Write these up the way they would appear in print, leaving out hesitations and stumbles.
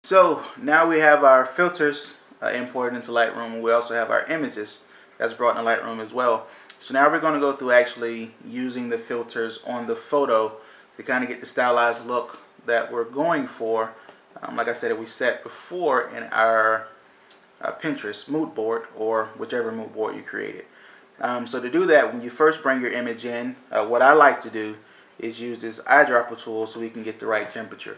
So now we have our filters imported into Lightroom, and we also have our images that's brought into Lightroom as well. So now we're going to go through actually using the filters on the photo to kind of get the stylized look that we're going for. Like I said, we set before in our Pinterest mood board, or whichever mood board you created. So to do that, when you first bring your image in, what I like to do is use this eyedropper tool so we can get the right temperature.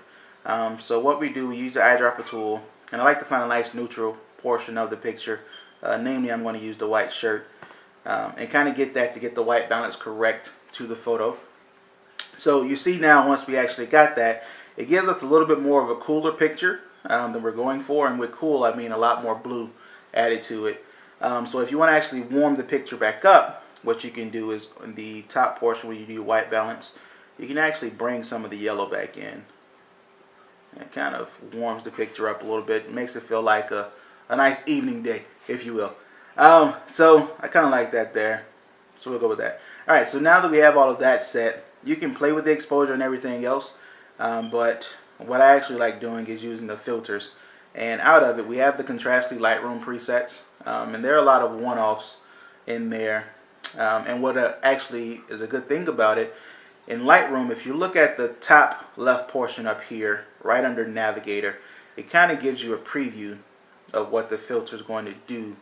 So what we do, we use the eyedropper tool, and I like to find a nice neutral portion of the picture. Namely, I'm going to use the white shirt, and kind of get that to get the white balance correct to the photo. So you see now, once we actually got that, it gives us a little bit more of a cooler picture than we're going for. And with cool, I mean a lot more blue added to it. So if you want to actually warm the picture back up, what you can do is in the top portion where you do white balance, you can actually bring some of the yellow back in. It kind of warms the picture up a little bit. It makes it feel like a nice evening day, if you will. So I kind of like that there. So we'll go with that. Alright, so now that we have all of that set, you can play with the exposure and everything else. But what I actually like doing is using the filters. And out of it, we have the Contrastly Lightroom presets. And there are a lot of one-offs in there. And what actually is a good thing about it, in Lightroom, if you look at the top left portion up here, right under Navigator, it kind of gives you a preview of what the filter is going to do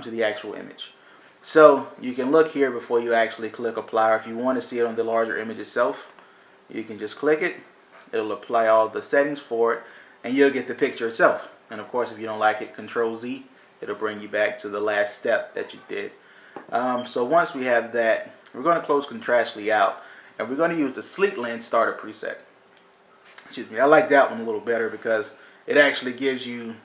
to the actual image. So you can look here before you actually click apply, or if you want to see it on the larger image itself, you can just click it. It'll apply all the settings for it, and you'll get the picture itself. And of course, if you don't like it, Control Z, it'll bring you back to the last step that you did. So once we have that, we're going to close Contrastly out, and we're going to use the Sleek Lens Starter preset. Excuse me, I like that one a little better because it actually gives you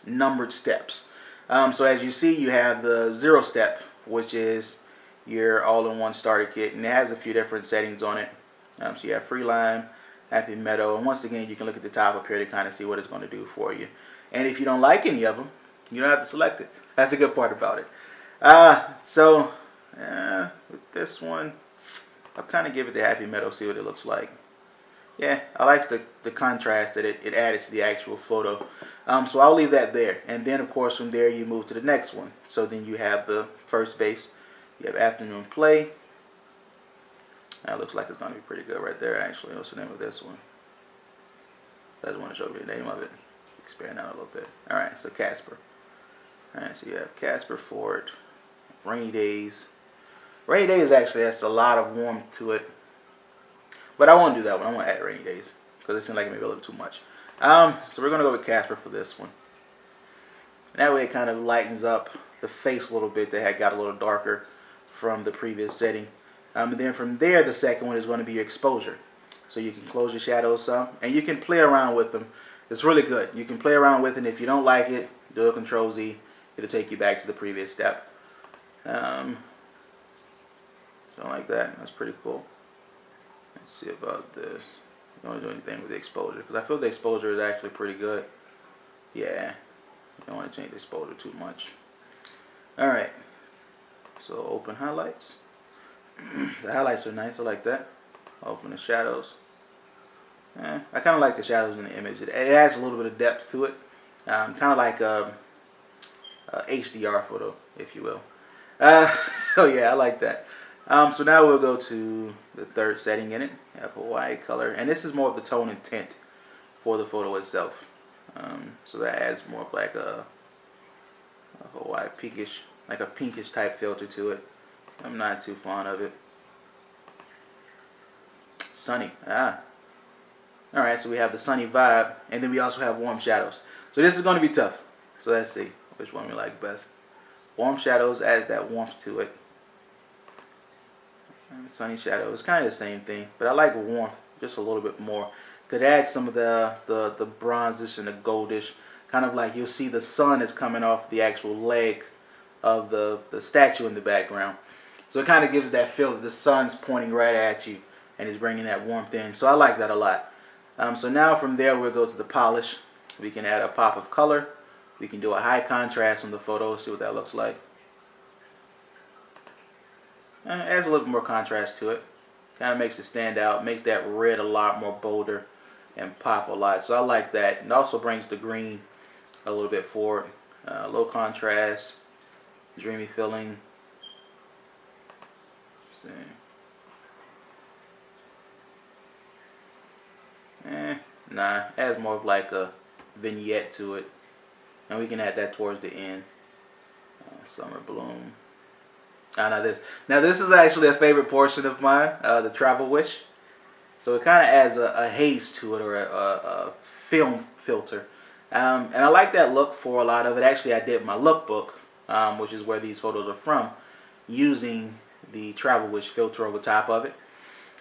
numbered steps. So as you see, you have the 0 step, which is your all-in-one starter kit, and it has a few different settings on it. So you have Freeline, Happy Meadow, and once again, you can look at the top up here to kind of see what it's going to do for you. And if you don't like any of them, you don't have to select it. That's the good part about it. With this one, I'll kind of give it the Happy Meadow, see what it looks like. Yeah, I like the contrast that it added to the actual photo. So I'll leave that there. And then, of course, from there, you move to the next one. So then you have the first base. You have Afternoon Play. That looks like it's going to be pretty good right there, actually. What's the name of this one? I just want to show you the name of it. Expand out a little bit. All right, so Casper. All right, so you have Casper Fort, Rainy Days. Rainy Days actually has a lot of warmth to it. But I won't do that one. I want to add Rainy Days because it seemed like it may be a little too much. So we're going to go with Casper for this one. And that way it kind of lightens up the face a little bit that had got a little darker from the previous setting. And then from there, the second one is going to be your exposure. So you can close your shadows some, and you can play around with them. It's really good. You can play around with it. If you don't like it, do a Control Z. It'll take you back to the previous step. Something like that. That's pretty cool. Let's see about this. I don't want to do anything with the exposure because I feel the exposure is actually pretty good. Yeah, you don't want to change the exposure too much. Alright, so open highlights. The highlights are nice, I like that. Open the shadows. I kind of like the shadows in the image. It adds a little bit of depth to it. Kind of like a HDR photo, if you will. So yeah, I like that. So now we'll go to the third setting in it. You have Hawaii color, and this is more of the tone and tint for the photo itself. So that adds more of like a Hawaii pinkish, like a pinkish type filter to it. I'm not too fond of it. Sunny. Alright, so we have the sunny vibe, and then we also have warm shadows. So this is going to be tough. So let's see which one we like best. Warm shadows adds that warmth to it. Sunny shadow is kind of the same thing, but I like warmth just a little bit more. Could add some of the bronzish and the goldish, kind of like you'll see the sun is coming off the actual leg of the statue in the background. So it kind of gives that feel that the sun's pointing right at you and is bringing that warmth in. So I like that a lot. So now from there we'll go to the polish. We can add a pop of color. We can do a high contrast on the photo. See what that looks like. Adds a little more contrast to it. Kind of makes it stand out. Makes that red a lot more bolder. and pop a lot. So I like that. It also brings the green a little bit forward. Low contrast, dreamy feeling. Let's see. Nah, adds more of like a vignette to it. And we can add that towards the end. Summer bloom. Now this is actually a favorite portion of mine, the travel wish. So it kind of adds a haze to it, or a film filter. And I like that look for a lot of it. Actually, I did my lookbook, which is where these photos are from, using the travel wish filter over top of it.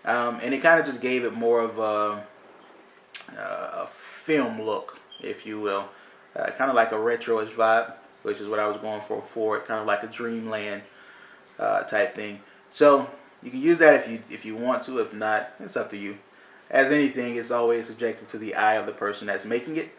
And it kind of just gave it more of a film look, if you will. Kind of like a retro-ish vibe, which is what I was going for it. Kind of like a dreamland type thing. So you can use that if you want to. If not, it's up to you. As anything, it's always subjective to the eye of the person that's making it.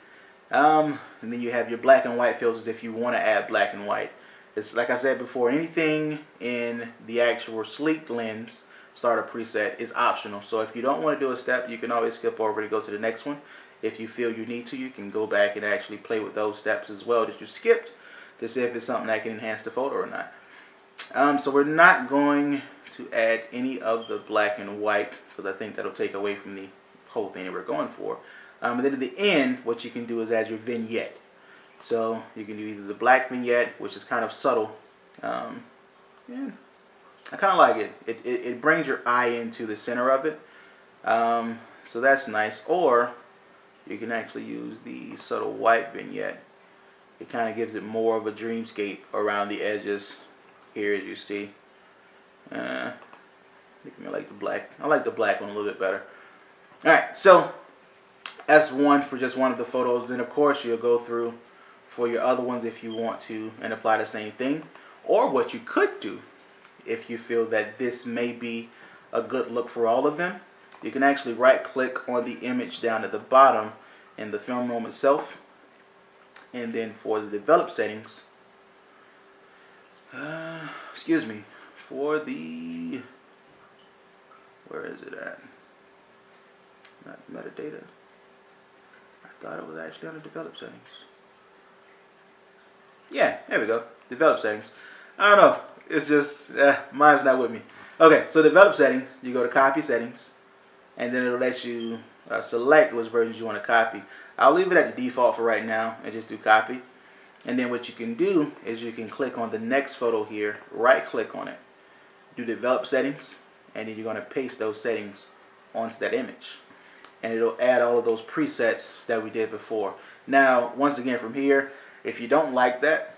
And then you have your black and white filters if you want to add black and white. It's like I said before, anything in the actual sleek lens starter preset is optional. So if you don't want to do a step, you can always skip over to go to the next one. If you feel you need to, you can go back and actually play with those steps as well that you skipped to see if it's something that can enhance the photo or not. So we're not going to add any of the black and white because I think that'll take away from the whole thing that we're going for. And then at the end, what you can do is add your vignette. So you can do either the black vignette, which is kind of subtle. Yeah, I kind of like it. It brings your eye into the center of it. So that's nice. Or you can actually use the subtle white vignette. It kind of gives it more of a dreamscape around the edges here, as you see. I like the black. I like the black one a little bit better. Alright, so that's one for just one of the photos. Then of course you'll go through for your other ones if you want to and apply the same thing. Or what you could do, if you feel that this may be a good look for all of them, you can actually right click on the image down at the bottom in the film room itself, and then for the develop settings, excuse me, for the, where is it at? Not metadata. I thought it was actually on the develop settings. Yeah, there we go. Develop settings. I don't know. It's just, mine's not with me. Okay, so develop settings, you go to copy settings, and then it'll let you select which versions you want to copy. I'll leave it at the default for right now and just do copy. And then what you can do is you can click on the next photo here, right click on it, do develop settings, and then you're going to paste those settings onto that image. And it'll add all of those presets that we did before. Now, once again from here, if you don't like that,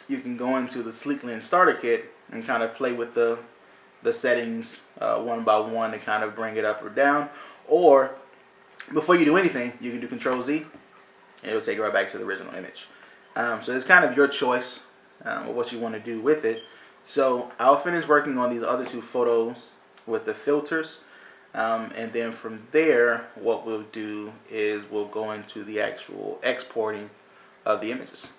you can go into the Sleek Lens Starter Kit and kind of play with the settings one by one to kind of bring it up or down. Or before you do anything, you can do Control Z and it'll take it right back to the original image. So it's kind of your choice of what you want to do with it. So I'll finish working on these other two photos with the filters. And then from there, what we'll do is we'll go into the actual exporting of the images.